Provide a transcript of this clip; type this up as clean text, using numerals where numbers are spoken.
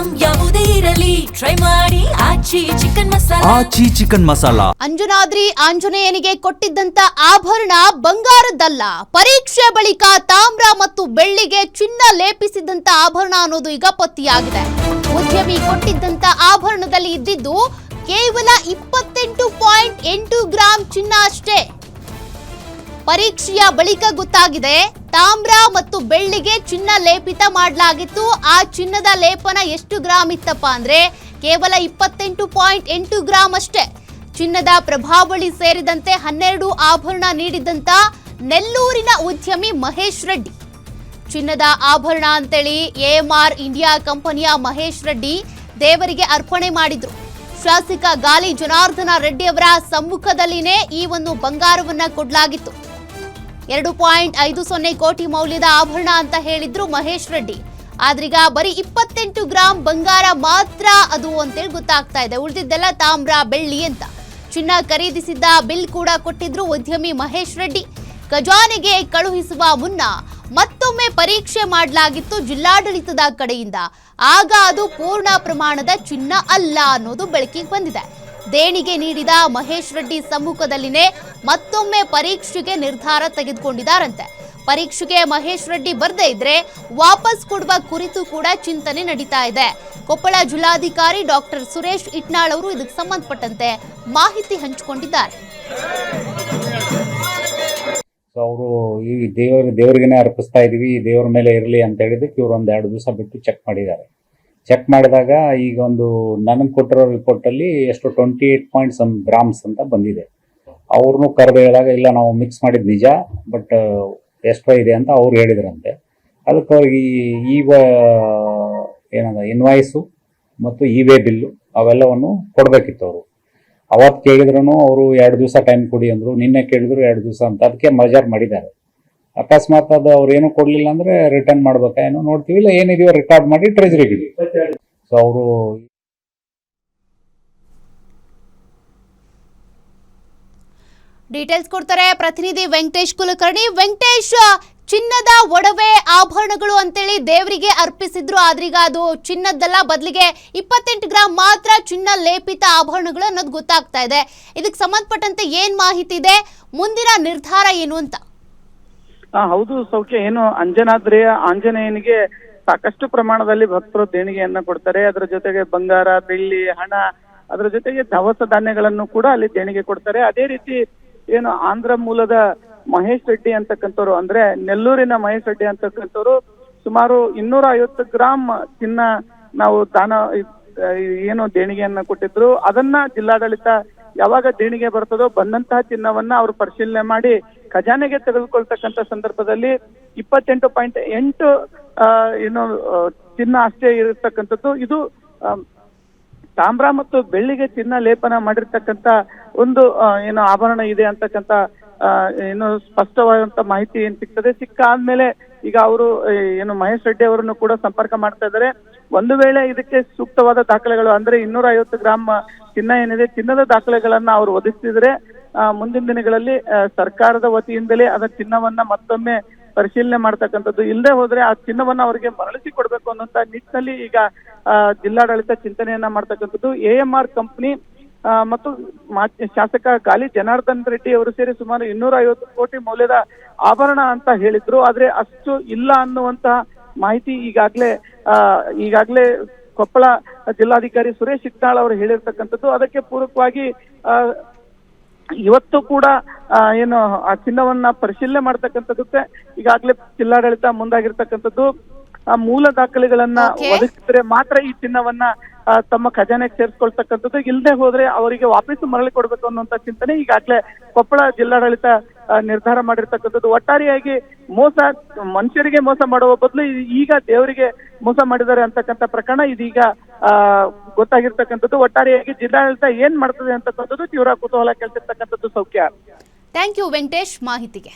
Item ಯಾವುದೇ ಇರಲಿ try ಮಾಡಿ ಆಚಿ ಚಿಕನ್ ಮಸಾಲಾ. ಅಂಜನಾದ್ರಿ ಆಂಜನೇಯನಿಗೆ ಕೊಟ್ಟಿದ್ದಂತ ಆಭರಣ ಬಂಗಾರದ್ದಲ್ಲ, ಪರೀಕ್ಷೆ ಬಳಿಕ ತಾಮ್ರ ಮತ್ತು ಬೆಳ್ಳಿಗೆ ಚಿನ್ನ ಲೇಪಿಸಿದಂತ ಆಭರಣ ಅನ್ನೋದು ಈಗ ಪತ್ತೆಯಾಗಿದೆ. ಉದ್ಯಮಿ ಕೊಟ್ಟಿದ್ದಂತ ಆಭರಣದಲ್ಲಿ ಇದ್ದಿದ್ದು ಕೇವಲ 28.8 ಗ್ರಾಂ ಚಿನ್ನ ಅಷ್ಟೇ. ಪರೀಕ್ಷೆಯ ಬಳಿಕ ಗೊತ್ತಾಗಿದೆ ತಾಮ್ರ ಮತ್ತು ಬೆಳ್ಳಿಗೆ ಚಿನ್ನ ಲೇಪಿತ ಮಾಡಲಾಗಿತ್ತು. ಆ ಚಿನ್ನದ ಲೇಪನ ಎಷ್ಟು ಗ್ರಾಂ ಇತ್ತಪ್ಪ ಅಂದ್ರೆ ಕೇವಲ 28.8 ಗ್ರಾಂ ಅಷ್ಟೇ. ಚಿನ್ನದ ಪ್ರಭಾವಳಿ ಸೇರಿದಂತೆ 12 ಆಭರಣ ನೀಡಿದಂತ ನೆಲ್ಲೂರಿನ ಉದ್ಯಮಿ ಮಹೇಶ್ ರೆಡ್ಡಿ. ಚಿನ್ನದ ಆಭರಣ ಅಂತೇಳಿ AMR ಇಂಡಿಯಾ ಕಂಪನಿಯ ಮಹೇಶ್ ರೆಡ್ಡಿ ದೇವರಿಗೆ ಅರ್ಪಣೆ ಮಾಡಿದ್ರು. ಶಾಸಕ ಗಾಲಿ ಜನಾರ್ದನ ರೆಡ್ಡಿ ಅವರ ಸಮ್ಮುಖದಲ್ಲಿನೇ ಈ ಒಂದು ಬಂಗಾರವನ್ನ ಕೊಡಲಾಗಿತ್ತು. 2.50 ಕೋಟಿ ಮೌಲ್ಯದ ಆಭರಣ ಅಂತ ಹೇಳಿದ್ರು ಮಹೇಶ್ ರೆಡ್ಡಿ. ಆದ್ರೀಗ ಬರೀ 28 ಗ್ರಾಂ ಬಂಗಾರ ಮಾತ್ರ ಅದು ಅಂತೇಳಿ ಗೊತ್ತಾಗ್ತಾ ಇದೆ. ಉಳಿದಿದ್ದೆಲ್ಲ ತಾಮ್ರ ಬೆಳ್ಳಿ ಅಂತ. ಚಿನ್ನ ಖರೀದಿಸಿದ್ದ ಬಿಲ್ ಕೂಡ ಕೊಟ್ಟಿದ್ರು ಉದ್ಯಮಿ ಮಹೇಶ್ ರೆಡ್ಡಿ. ಖಜಾನೆಗೆ ಕಳುಹಿಸುವ ಮುನ್ನ ಮತ್ತೊಮ್ಮೆ ಪರೀಕ್ಷೆ ಮಾಡಲಾಗಿತ್ತು ಜಿಲ್ಲಾಡಳಿತದ ಕಡೆಯಿಂದ. ಆಗ ಅದು ಪೂರ್ಣ ಪ್ರಮಾಣದ ಚಿನ್ನ ಅಲ್ಲ ಅನ್ನೋದು ಬೆಳಕಿಗೆ ಬಂದಿದೆ. ದೇಣಿಗೆ ನೀಡಿದ ಮಹೇಶ್ ರೆಡ್ಡಿ ಸಮ್ಮುಖದಲ್ಲಿನೇ ಮತ್ತೊಮ್ಮೆ ಪರೀಕ್ಷೆಗೆ ನಿರ್ಧಾರ ತೆಗೆದುಕೊಂಡಿದ್ದಾರಂತೆ. ಪರೀಕ್ಷೆಗೆ ಮಹೇಶ್ ರೆಡ್ಡಿ ಬರ್ದೇ ಇದ್ರೆ ವಾಪಸ್ ಕೊಡುವ ಕುರಿತು ಕೂಡ ಚಿಂತನೆ ನಡೀತಾ ಇದೆ. ಕೊಪ್ಪಳ ಜಿಲ್ಲಾಧಿಕಾರಿ ಡಾಕ್ಟರ್ ಸುರೇಶ್ ಇಟ್ನಾಳ್ ಅವರು ಇದಕ್ಕೆ ಸಂಬಂಧಪಟ್ಟಂತೆ ಮಾಹಿತಿ ಹಂಚಿಕೊಂಡಿದ್ದಾರೆ. ಅವರು ಈ ದೇವರಿಗೇನೆ ಅರ್ಪಿಸ್ತಾ ಇದೀವಿ, ದೇವರ ಮೇಲೆ ಇರಲಿ ಅಂತ ಹೇಳಿದಕ್ಕೆ ಇವರು 1-2 ದಿವಸ ಬಿಟ್ಟು ಚೆಕ್ ಮಾಡಿದ್ದಾರೆ. ಚೆಕ್ ಮಾಡಿದಾಗ ಈಗ ಒಂದು ನನಗೆ ಕೊಟ್ಟಿರೋ ರಿಪೋರ್ಟಲ್ಲಿ ಎಷ್ಟು 28 ಗ್ರಾಮ್ಸ್ ಅಂತ ಬಂದಿದೆ. ಅವ್ರನ್ನೂ ಕರೆದು ಹೇಳಿದಾಗ ಇಲ್ಲ ನಾವು ಮಿಕ್ಸ್ ಮಾಡಿದ ನಿಜ, ಬಟ್ ಎಷ್ಟೋ ಇದೆ ಅಂತ ಅವ್ರು ಹೇಳಿದ್ರಂತೆ. ಅದಕ್ಕೆ ಅವ್ರಿಗೆ ಏನದ ಇನ್ವಾಯ್ಸು ಮತ್ತು ಇ-ವೇ ಬಿಲ್ಲು ಅವೆಲ್ಲವನ್ನು ಕೊಡಬೇಕಿತ್ತು. ಅವರು ಅವತ್ತು ಕೇಳಿದ್ರು ಅವರು 2 ದಿವಸ ಟೈಮ್ ಕೊಡಿ ಅಂದರು. ನಿನ್ನೆ ಕೇಳಿದ್ರು 2 ದಿವಸ ಅಂತ. ಅದಕ್ಕೆ ಮಜಾರ್ ಮಾಡಿದ್ದಾರೆ. ಅಕಸ್ಮಾತ್ ಅದು ಅವ್ರು ಏನೂ ಕೊಡಲಿಲ್ಲ ಅಂದರೆ ರಿಟರ್ನ್ ಮಾಡ್ಬೇಕಾ ಏನೋ ನೋಡ್ತೀವಿ, ಇಲ್ಲ ಏನಿದೆಯೋ ರೆಕಾರ್ಡ್ ಮಾಡಿ ಟ್ರೆಜರಿಗೆ. ಸೊ ಅವರು ಡೀಟೇಲ್ಸ್ ಕೊಡ್ತಾರೆ ಪ್ರತಿನಿಧಿ ವೆಂಕಟೇಶ್ ಕುಲಕರ್ಣಿ. ವೆಂಕಟೇಶ್, ಚಿನ್ನದ ಒಡವೆ ಆಭರಣಗಳು ಅಂತೇಳಿ ದೇವರಿಗೆ ಅರ್ಪಿಸಿದ್ರು, ಆದ್ರೀಗ ಅದು ಚಿನ್ನದ್ದಲ್ಲ, ಬದಲಿಗೆ 28 ಗ್ರಾಂ ಮಾತ್ರ ಚಿನ್ನ ಲೇಪಿತ ಆಭರಣಗಳು ಅನ್ನೋದು ಗೊತ್ತಾಗ್ತಾ ಇದೆ. ಇದಕ್ಕೆ ಸಂಬಂಧಪಟ್ಟಂತೆ ಏನ್ ಮಾಹಿತಿ ಇದೆ, ಮುಂದಿನ ನಿರ್ಧಾರ ಏನು ಅಂತ? ಹೌದು ಸೌಖ್ಯ. ಏನು ಅಂಜನಾದ್ರಿಯ ಆಂಜನೇಯನಿಗೆ ಸಾಕಷ್ಟು ಪ್ರಮಾಣದಲ್ಲಿ ಭಕ್ತರು ದೇಣಿಗೆಯನ್ನ ಕೊಡ್ತಾರೆ. ಅದರ ಜೊತೆಗೆ ಬಂಗಾರ, ಬೆಳ್ಳಿ, ಹಣ, ಅದರ ಜೊತೆಗೆ ದವಸ ಧಾನ್ಯಗಳನ್ನು ಕೂಡ ಅಲ್ಲಿ ದೇಣಿಗೆ ಕೊಡ್ತಾರೆ. ಅದೇ ರೀತಿ ಏನು ಆಂಧ್ರ ಮೂಲದ ಮಹೇಶ್ ರೆಡ್ಡಿ ಅಂತಕ್ಕಂಥವ್ರು, ಅಂದ್ರೆ ನೆಲ್ಲೂರಿನ ಮಹೇಶ್ ರೆಡ್ಡಿ ಅಂತಕ್ಕಂಥವ್ರು ಸುಮಾರು 250 ಗ್ರಾಂ ಚಿನ್ನ ನಾವು ದಾನ ಏನು ದೇಣಿಗೆಯನ್ನ ಕೊಟ್ಟಿದ್ರು. ಅದನ್ನ ಜಿಲ್ಲಾಡಳಿತ ಯಾವಾಗ ದೇಣಿಗೆ ಬರ್ತದೋ ಬಂದಂತಹ ಚಿನ್ನವನ್ನ ಅವರು ಪರಿಶೀಲನೆ ಮಾಡಿ ಖಜಾನೆಗೆ ತೆಗೆದುಕೊಳ್ತಕ್ಕಂಥ ಸಂದರ್ಭದಲ್ಲಿ 28.8 ಏನು ಚಿನ್ನ ಅಷ್ಟೇ ಇರತಕ್ಕಂಥದ್ದು. ಇದು ತಾಮ್ರ ಮತ್ತು ಬೆಳ್ಳಿಗೆ ಚಿನ್ನ ಲೇಪನ ಮಾಡಿರ್ತಕ್ಕಂಥ ಒಂದು ಏನು ಆಭರಣ ಇದೆ ಅಂತಕ್ಕಂಥ ಏನು ಸ್ಪಷ್ಟವಾದಂತ ಮಾಹಿತಿ ಏನ್ ಸಿಗ್ತದೆ. ಸಿಕ್ಕಾದ್ಮೇಲೆ ಈಗ ಅವರು ಏನು ಮಹೇಶ್ ರೆಡ್ಡಿ ಅವರನ್ನು ಕೂಡ ಸಂಪರ್ಕ ಮಾಡ್ತಾ ಇದ್ದಾರೆ. ಒಂದು ವೇಳೆ ಇದಕ್ಕೆ ಸೂಕ್ತವಾದ ದಾಖಲೆಗಳು ಅಂದ್ರೆ 250 ಗ್ರಾಂ ಚಿನ್ನ ಏನಿದೆ, ಚಿನ್ನದ ದಾಖಲೆಗಳನ್ನ ಅವರು ಒದಗಿಸಿದ್ರೆ ಮುಂದಿನ ದಿನಗಳಲ್ಲಿ ಸರ್ಕಾರದ ವತಿಯಿಂದಲೇ ಅದರ ಚಿನ್ನವನ್ನ ಮತ್ತೊಮ್ಮೆ ಪರಿಶೀಲನೆ ಮಾಡ್ತಕ್ಕಂಥದ್ದು. ಇಲ್ಲದೆ ಹೋದ್ರೆ ಆ ಚಿನ್ನವನ್ನ ಅವರಿಗೆ ಮರಳಿಸಿ ಕೊಡ್ಬೇಕು ಅನ್ನುವಂತ ನಿಟ್ಟಿನಲ್ಲಿ ಈಗ ಜಿಲ್ಲಾಡಳಿತ ಚಿಂತನೆಯನ್ನ ಮಾಡ್ತಕ್ಕಂಥದ್ದು. AMR ಕಂಪನಿ ಮತ್ತು ಶಾಸಕ ಗಾಲಿ ಜನಾರ್ದನ್ ರೆಡ್ಡಿ ಅವರು ಸೇರಿ ಸುಮಾರು 250 ಕೋಟಿ ಮೌಲ್ಯದ ಆಭರಣ ಅಂತ ಹೇಳಿದ್ರು. ಆದ್ರೆ ಅಷ್ಟು ಇಲ್ಲ ಅನ್ನುವಂತಹ ಮಾಹಿತಿ ಈಗಾಗ್ಲೇ ಕೊಪ್ಪಳ ಜಿಲ್ಲಾಧಿಕಾರಿ ಸುರೇಶ್ ಇಟ್ನಾಳ್ ಅವರು ಹೇಳಿರ್ತಕ್ಕಂಥದ್ದು. ಅದಕ್ಕೆ ಪೂರಕವಾಗಿ ಇವತ್ತು ಕೂಡ ಏನು ಆ ಚಿನ್ನವನ್ನ ಪರಿಶೀಲನೆ ಮಾಡ್ತಕ್ಕಂಥದ್ದಕ್ಕೆ ಈಗಾಗಲೇ ಜಿಲ್ಲಾಡಳಿತ ಮುಂದಾಗಿರ್ತಕ್ಕಂಥದ್ದು. ಮೂಲ ದಾಖಲೆಗಳನ್ನ ಒದಗಿಸಿದ್ರೆ ಮಾತ್ರ ಈ ಚಿನ್ನವನ್ನ ತಮ್ಮ ಖಜಾನೆಗೆ ಸೇರಿಸ್ಕೊಳ್ತಕ್ಕಂಥದ್ದು. ಇಲ್ಲದೆ ಹೋದ್ರೆ ಅವರಿಗೆ ವಾಪಸ್ ಮರಳಿ ಕೊಡ್ಬೇಕು ಅನ್ನುವಂತ ಚಿಂತನೆ ಈಗಾಗಲೇ ಕೊಪ್ಪಳ ಜಿಲ್ಲಾಡಳಿತ ನಿರ್ಧಾರ ಮಾಡಿರ್ತಕ್ಕಂಥದ್ದು. ಒಟ್ಟಾರೆಯಾಗಿ ಮನುಷ್ಯರಿಗೆ ಮೋಸ ಮಾಡುವ ಬದಲು ಈಗ ದೇವರಿಗೆ ಮೋಸ ಮಾಡಿದ್ದಾರೆ ಅಂತಕ್ಕಂಥ ಪ್ರಕರಣ ಇದೀಗ ಗೊತ್ತಾಗಿರ್ತಕ್ಕಂಥದ್ದು. ಒಟ್ಟಾರೆಯಾಗಿ ಜಿಲ್ಲಾಡಳಿತ ಏನ್ ಮಾಡ್ತದೆ ಅಂತಕ್ಕಂಥದ್ದು ತೀವ್ರ ಕುತೂಹಲ ಕೆಲ್ಸಿರ್ತಕ್ಕಂಥದ್ದು. ಸೌಖ್ಯ. ಥ್ಯಾಂಕ್ ಯು ವೆಂಕಟೇಶ್ ಮಾಹಿತಿಗೆ.